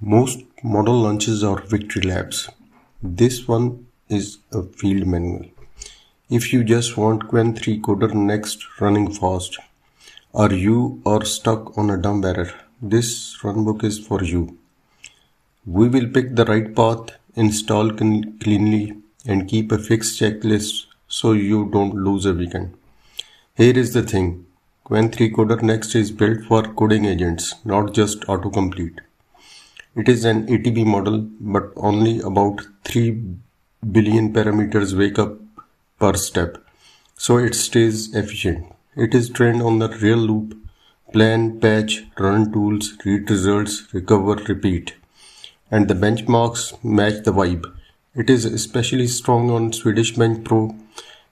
Most model launches are victory laps. This one is a field manual. If you just want Qwen3 Coder Next running fast, or you are stuck on a dumb error, this runbook is for you. We will pick the right path, install cleanly, and keep a fixed checklist so you don't lose a weekend. Here is the thing. Qwen3 Coder Next is built for coding agents, not just autocomplete. It is an ATB model, but only about 3 billion parameters wake up per step, so it stays efficient. It is trained on the real loop: plan, patch, run tools, read results, recover, repeat. And the benchmarks match the vibe. It is especially strong on SWE-Bench Pro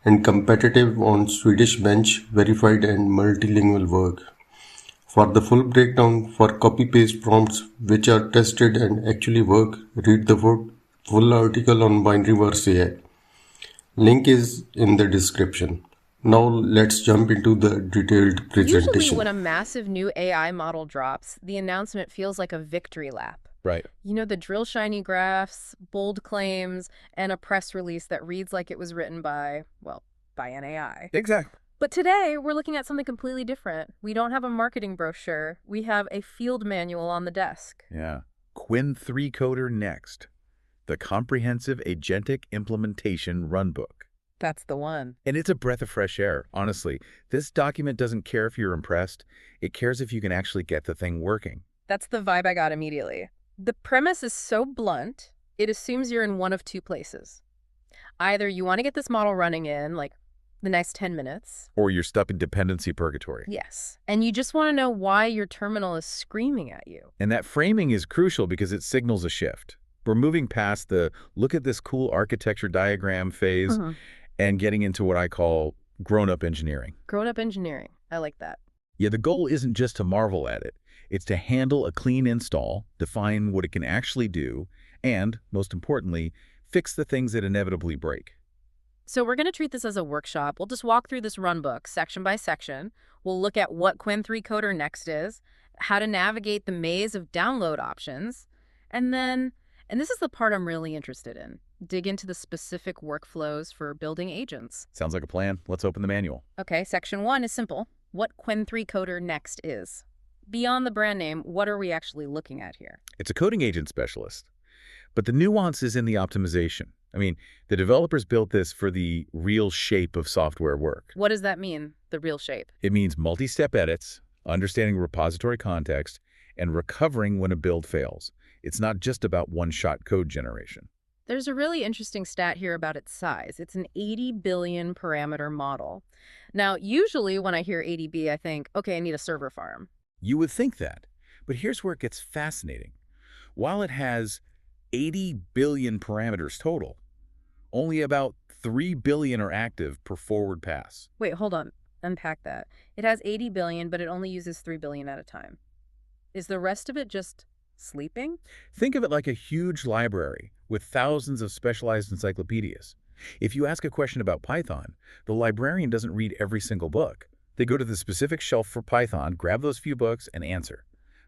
and competitive on SWE-Bench verified and multilingual work. For the full breakdown for copy-paste prompts which are tested and actually work, read the full article on Binary AI. Link is in the description. Now let's jump into the detailed presentation. Usually when a massive new AI model drops, the announcement feels like a victory lap. Right. You know, the drill shiny graphs, bold claims, and a press release that reads like it was written by an AI. Exactly. But today, we're looking at something completely different. We don't have a marketing brochure. We have a field manual on the desk. Yeah. Qwen3 Coder Next, the comprehensive agentic implementation runbook. That's the one. And it's a breath of fresh air. Honestly, this document doesn't care if you're impressed. It cares if you can actually get the thing working. That's the vibe I got immediately. The premise is so blunt, it assumes you're in one of two places. Either you want to get this model running in, like, the next 10 minutes. Or you're stuck in dependency purgatory. Yes. And you just want to know why your terminal is screaming at you. And that framing is crucial because it signals a shift. We're moving past the look at this cool architecture diagram phase and getting into what I call grown-up engineering. Grown-up engineering. I like that. Yeah, the goal isn't just to marvel at it. It's to handle a clean install, define what it can actually do, and, most importantly, fix the things that inevitably break. So we're going to treat this as a workshop. We'll just walk through this runbook section by section. We'll look at what Qwen3 Coder Next is, how to navigate the maze of download options, and this is the part I'm really interested in, dig into the specific workflows for building agents. Sounds like a plan. Let's open the manual. Okay, section 1 is simple. What Qwen3 Coder Next is. Beyond the brand name, what are we actually looking at here? It's a coding agent specialist, but the nuance is in the optimization. I mean, the developers built this for the real shape of software work. What does that mean, the real shape? It means multi-step edits, understanding repository context, and recovering when a build fails. It's not just about one-shot code generation. There's a really interesting stat here about its size. It's an 80 billion parameter model. Now, usually when I hear ADB, I think, okay, I need a server farm. You would think that, but here's where it gets fascinating. While it has 80 billion parameters total, only about 3 billion are active per forward pass. Wait, hold on. Unpack that. It has 80 billion, but it only uses 3 billion at a time. Is the rest of it just sleeping? Think of it like a huge library with thousands of specialized encyclopedias. If you ask a question about Python, the librarian doesn't read every single book. They go to the specific shelf for Python, grab those few books, and answer.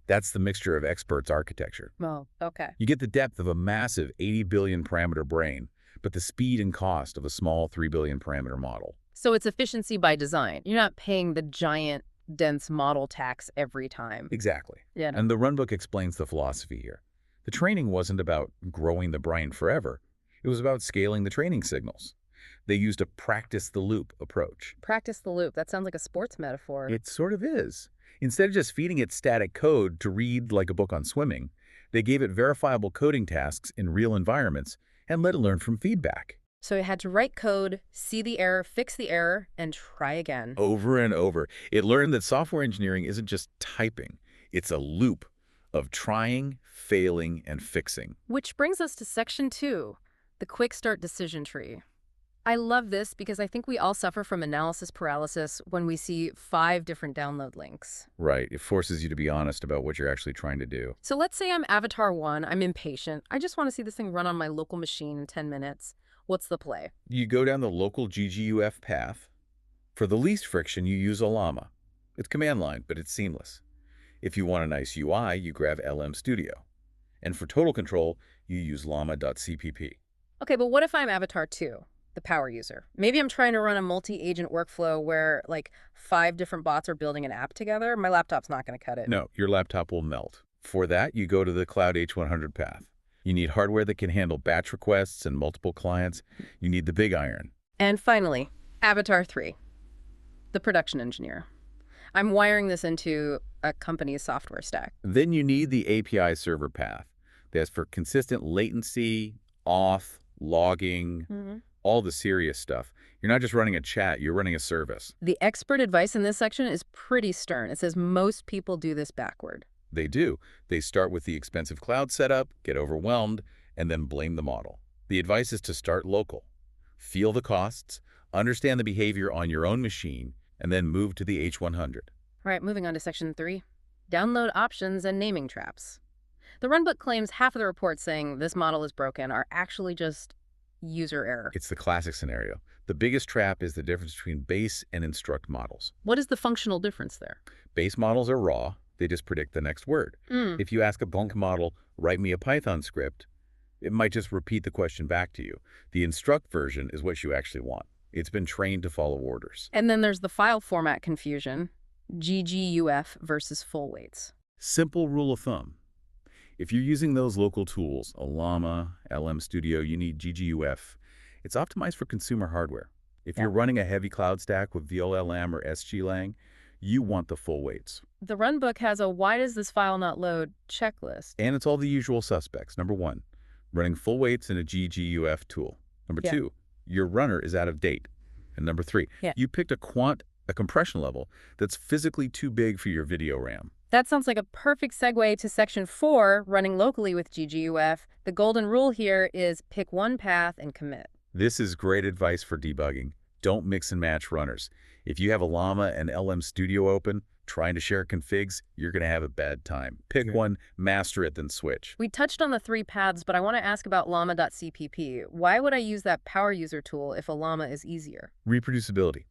That's the mixture of experts architecture. Oh, okay. You get the depth of a massive 80 billion parameter brain, but the speed and cost of a small 3 billion parameter model. So it's efficiency by design. You're not paying the giant, dense model tax every time. Exactly. Yeah. And the runbook explains the philosophy here. The training wasn't about growing the brain forever. It was about scaling the training signals. They used a practice the loop approach. Practice the loop. That sounds like a sports metaphor. It sort of is. Instead of just feeding it static code to read like a book on swimming, they gave it verifiable coding tasks in real environments and let it learn from feedback. So it had to write code, see the error, fix the error, and try again. Over and over. It learned that software engineering isn't just typing. It's a loop of trying, failing, and fixing. Which brings us to section 2, the quick start decision tree. I love this because I think we all suffer from analysis paralysis when we see 5 different download links. Right. It forces you to be honest about what you're actually trying to do. So let's say I'm Avatar 1. I'm impatient. I just want to see this thing run on my local machine in 10 minutes. What's the play? You go down the local GGUF path. For the least friction, you use Ollama. It's command line, but it's seamless. If you want a nice UI, you grab LM Studio. And for total control, you use llama.cpp. Okay, but what if I'm Avatar 2, the power user? Maybe I'm trying to run a multi-agent workflow where, like, 5 different bots are building an app together. My laptop's not going to cut it. No, your laptop will melt. For that, you go to the Cloud H100 path. You need hardware that can handle batch requests and multiple clients. You need the big iron. And finally, Avatar 3, the production engineer. I'm wiring this into a company's software stack. Then you need the API server path. That's for consistent latency, auth, logging, all the serious stuff. You're not just running a chat, you're running a service. The expert advice in this section is pretty stern. It says most people do this backward. They do. They start with the expensive cloud setup, get overwhelmed, and then blame the model. The advice is to start local. Feel the costs, understand the behavior on your own machine, and then move to the H100. All right, moving on to section 3, download options and naming traps. The Runbook claims half of the reports saying this model is broken are actually just user error. It's the classic scenario. The biggest trap is the difference between base and instruct models. What is the functional difference there? Base models are raw. They just predict the next word. If you ask a bunk model, write me a Python script, it might just repeat the question back to you. The instruct version is what you actually want. It's been trained to follow orders. And then there's the file format confusion, GGUF versus full weights. Simple rule of thumb. If you're using those local tools, Ollama, LM Studio, you need GGUF. It's optimized for consumer hardware. If you're running a heavy cloud stack with VLLM or SGLang, you want the full weights. The Runbook has a why does this file not load checklist. And it's all the usual suspects. Number 1, running full weights in a GGUF tool. Number 2, your runner is out of date. And number 3, you picked a Quant, a compression level, that's physically too big for your video RAM. That sounds like a perfect segue to section 4, running locally with GGUF. The golden rule here is pick one path and commit. This is great advice for debugging. Don't mix and match runners. If you have a Llama and LM Studio open, trying to share configs, you're going to have a bad time. Pick one, master it, then switch. We touched on the 3 paths, but I want to ask about llama.cpp. Why would I use that power user tool if Ollama is easier? Reproducibility.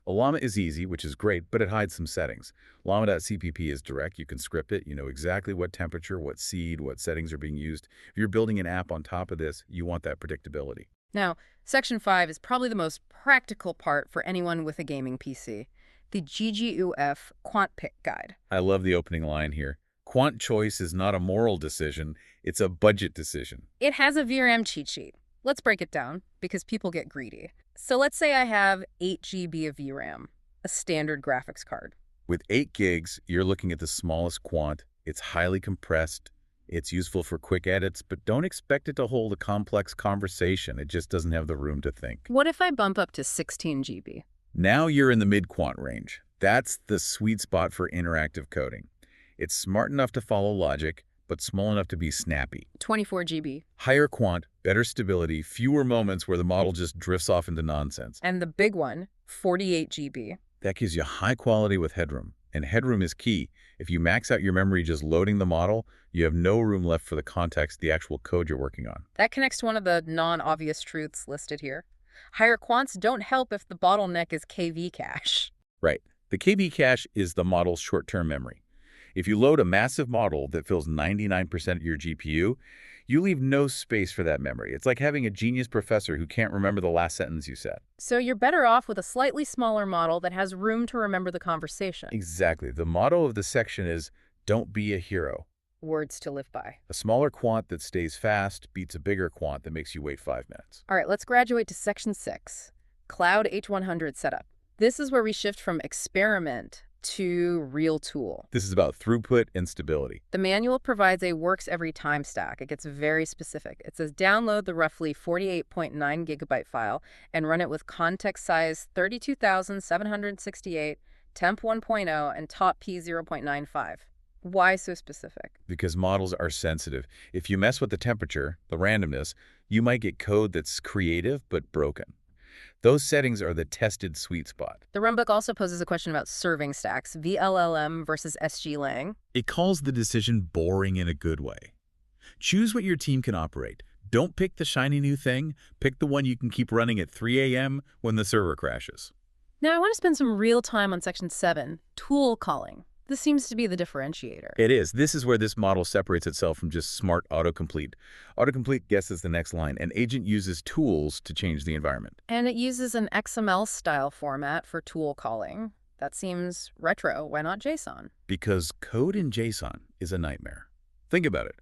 Ollama is easy, which is great, but it hides some settings. Llama.cpp is direct. You can script it. You know exactly what temperature, what seed, what settings are being used. If you're building an app on top of this, you want that predictability. Now, section 5 is probably the most practical part for anyone with a gaming PC. The GGUF Quant Pick Guide. I love the opening line here. Quant choice is not a moral decision, it's a budget decision. It has a VRAM cheat sheet. Let's break it down, because people get greedy. So let's say I have 8 GB of VRAM, a standard graphics card. With 8 gigs, you're looking at the smallest Quant. It's highly compressed. It's useful for quick edits, but don't expect it to hold a complex conversation. It just doesn't have the room to think. What if I bump up to 16 GB? Now you're in the mid-Quant range. That's the sweet spot for interactive coding. It's smart enough to follow logic, but small enough to be snappy. 24 GB. Higher Quant, better stability, fewer moments where the model just drifts off into nonsense. And the big one, 48 GB. That gives you high quality with headroom. And headroom is key. If you max out your memory just loading the model, you have no room left for the context, the actual code you're working on. That connects to one of the non-obvious truths listed here. Higher quants don't help if the bottleneck is KV cache. Right. The KV cache is the model's short-term memory. If you load a massive model that fills 99% of your GPU, you leave no space for that memory. It's like having a genius professor who can't remember the last sentence you said. So you're better off with a slightly smaller model that has room to remember the conversation. Exactly. The motto of the section is, don't be a hero. Words to live by. A smaller Quant that stays fast beats a bigger Quant that makes you wait 5 minutes. All right, let's graduate to section 6, Cloud H100 setup. This is where we shift from experiment to real tool. This is about throughput and stability. The manual provides a works every time stack. It gets very specific. It says download the roughly 48.9 gigabyte file and run it with context size 32,768, temp 1.0, and top P 0.95. Why so specific? Because models are sensitive. If you mess with the temperature, the randomness, you might get code that's creative but broken. Those settings are the tested sweet spot. The Runbook also poses a question about serving stacks, VLLM versus SGLang. It calls the decision boring in a good way. Choose what your team can operate. Don't pick the shiny new thing. Pick the one you can keep running at 3 a.m. when the server crashes. Now I want to spend some real time on section 7, tool calling. This seems to be the differentiator. It is. This is where this model separates itself from just smart autocomplete. Autocomplete guesses the next line, and Agent uses tools to change the environment. And it uses an XML-style format for tool calling. That seems retro. Why not JSON? Because code in JSON is a nightmare. Think about it.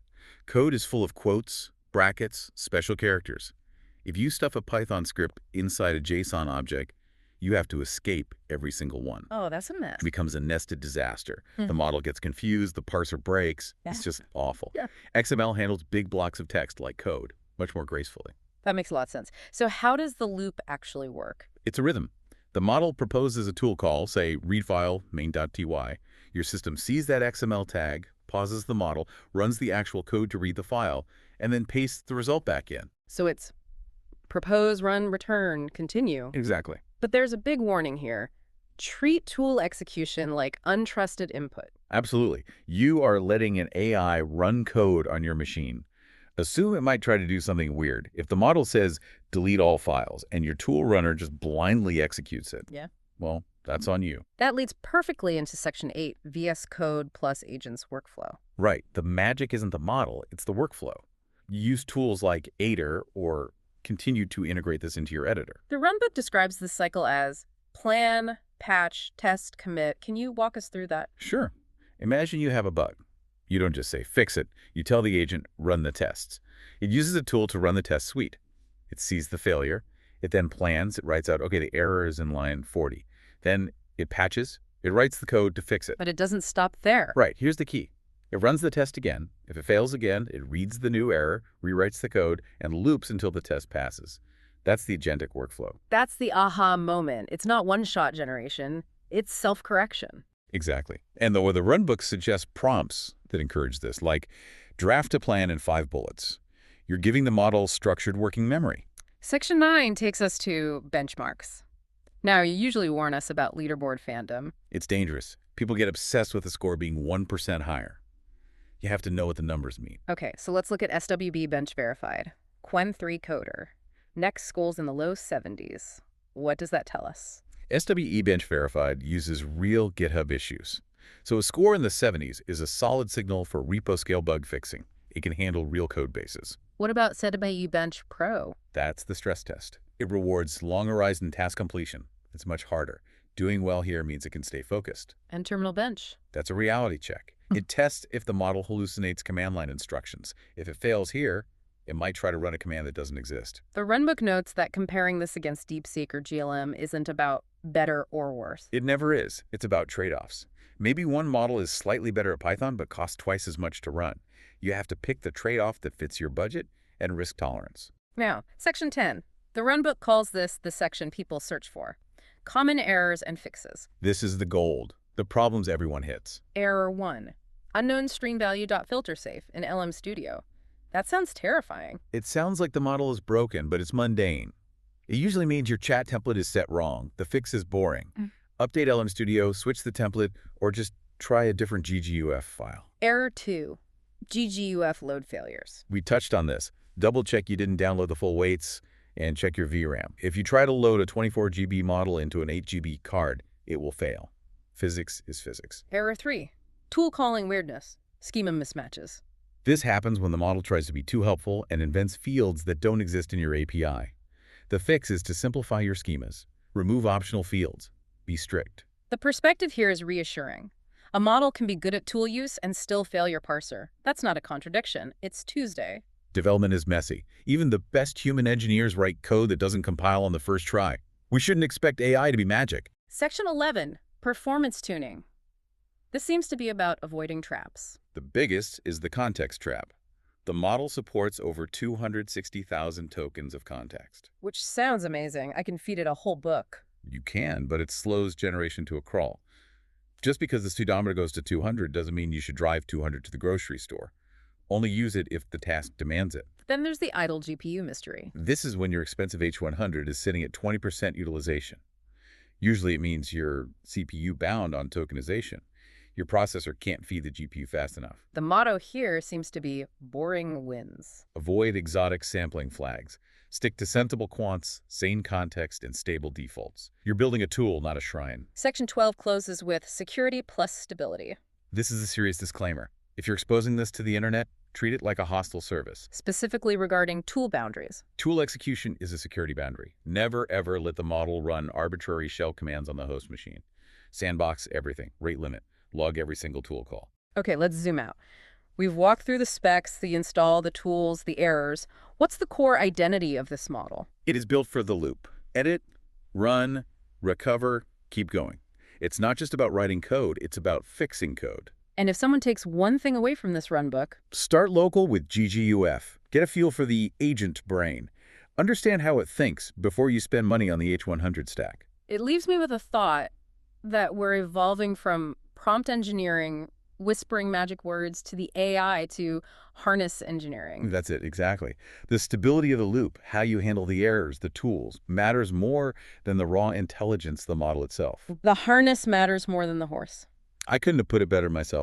Code is full of quotes, brackets, special characters. If you stuff a Python script inside a JSON object, you have to escape every single one. Oh, that's a mess. It becomes a nested disaster. The model gets confused, the parser breaks. Yeah. It's just awful. Yeah. XML handles big blocks of text like code much more gracefully. That makes a lot of sense. So how does the loop actually work? It's a rhythm. The model proposes a tool call, say read file main.ty. Your system sees that XML tag, pauses the model, runs the actual code to read the file, and then pastes the result back in. So it's propose, run, return, continue. Exactly. But there's a big warning here. Treat tool execution like untrusted input. Absolutely. You are letting an AI run code on your machine. Assume it might try to do something weird. If the model says delete all files and your tool runner just blindly executes it, Yeah. well, that's on you. That leads perfectly into Section 8, VS Code plus Agents workflow. Right. The magic isn't the model, it's the workflow. You use tools like Aider or continue to integrate this into your editor. The Runbook describes this cycle as plan, patch, test, commit. Can you walk us through that? Sure. Imagine you have a bug. You don't just say fix it. You tell the agent run the tests. It uses a tool to run the test suite. It sees the failure. It then plans. It writes out, okay, the error is in line 40. Then it patches. It writes the code to fix it. But it doesn't stop there. Right. Here's the key. It runs the test again. If it fails again, it reads the new error, rewrites the code, and loops until the test passes. That's the agentic workflow. That's the aha moment. It's not one-shot generation. It's self-correction. Exactly. And the Runbook suggests prompts that encourage this, like draft a plan in 5 bullets. You're giving the model structured working memory. Section 9 takes us to benchmarks. Now, you usually warn us about leaderboard fandom. It's dangerous. People get obsessed with the score being 1% higher. You have to know what the numbers mean. Okay, so let's look at SWE-Bench verified. Qwen3 Coder Next scores in the low 70s. What does that tell us? SWE-Bench verified uses real GitHub issues. So a score in the 70s is a solid signal for repo-scale bug fixing. It can handle real code bases. What about SWE-Bench Pro? That's the stress test. It rewards long horizon task completion. It's much harder. Doing well here means it can stay focused. And TerminalBench? That's a reality check. It tests if the model hallucinates command line instructions. If it fails here, it might try to run a command that doesn't exist. The Runbook notes that comparing this against DeepSeek or GLM isn't about better or worse. It never is. It's about trade-offs. Maybe one model is slightly better at Python but costs twice as much to run. You have to pick the trade-off that fits your budget and risk tolerance. Now, Section 10. The Runbook calls this the section people search for. Common errors and fixes. This is the gold, the problems everyone hits. Error 1. Unknown stream value.filtersafe in LM Studio. That sounds terrifying. It sounds like the model is broken, but it's mundane. It usually means your chat template is set wrong. The fix is boring. Update LM Studio, switch the template, or just try a different GGUF file. Error 2. GGUF load failures. We touched on this. Double check you didn't download the full weights and check your VRAM. If you try to load a 24 GB model into an 8 GB card, it will fail. Physics is physics. Error 3. Tool calling weirdness. Schema mismatches. This happens when the model tries to be too helpful and invents fields that don't exist in your API. The fix is to simplify your schemas. Remove optional fields. Be strict. The perspective here is reassuring. A model can be good at tool use and still fail your parser. That's not a contradiction. It's Tuesday. Development is messy. Even the best human engineers write code that doesn't compile on the first try. We shouldn't expect AI to be magic. Section 11. Performance tuning. This seems to be about avoiding traps. The biggest is the context trap. The model supports over 260,000 tokens of context. Which sounds amazing. I can feed it a whole book. You can, but it slows generation to a crawl. Just because the speedometer goes to 200 doesn't mean you should drive 200 to the grocery store. Only use it if the task demands it. Then there's the idle GPU mystery. This is when your expensive H100 is sitting at 20% utilization. Usually it means you're CPU bound on tokenization. Your processor can't feed the GPU fast enough. The motto here seems to be boring wins. Avoid exotic sampling flags. Stick to sensible quants, sane context, and stable defaults. You're building a tool, not a shrine. Section 12 closes with security plus stability. This is a serious disclaimer. If you're exposing this to the internet, treat it like a hostile service. Specifically regarding tool boundaries. Tool execution is a security boundary. Never, ever let the model run arbitrary shell commands on the host machine. Sandbox everything, rate limit, log every single tool call. Okay, let's zoom out. We've walked through the specs, the install, the tools, the errors. What's the core identity of this model? It is built for the loop. Edit, run, recover, keep going. It's not just about writing code, it's about fixing code. And if someone takes one thing away from this runbook, Start local with GGUF. Get a feel for the agent brain. Understand how it thinks before you spend money on the H100 stack. it leaves me with a thought that we're evolving from prompt engineering, whispering magic words, to the AI to harness engineering. That's it, exactly. The stability of the loop, how you handle the errors, the tools, matters more than the raw intelligence of the model itself. The harness matters more than the horse. I couldn't have put it better myself.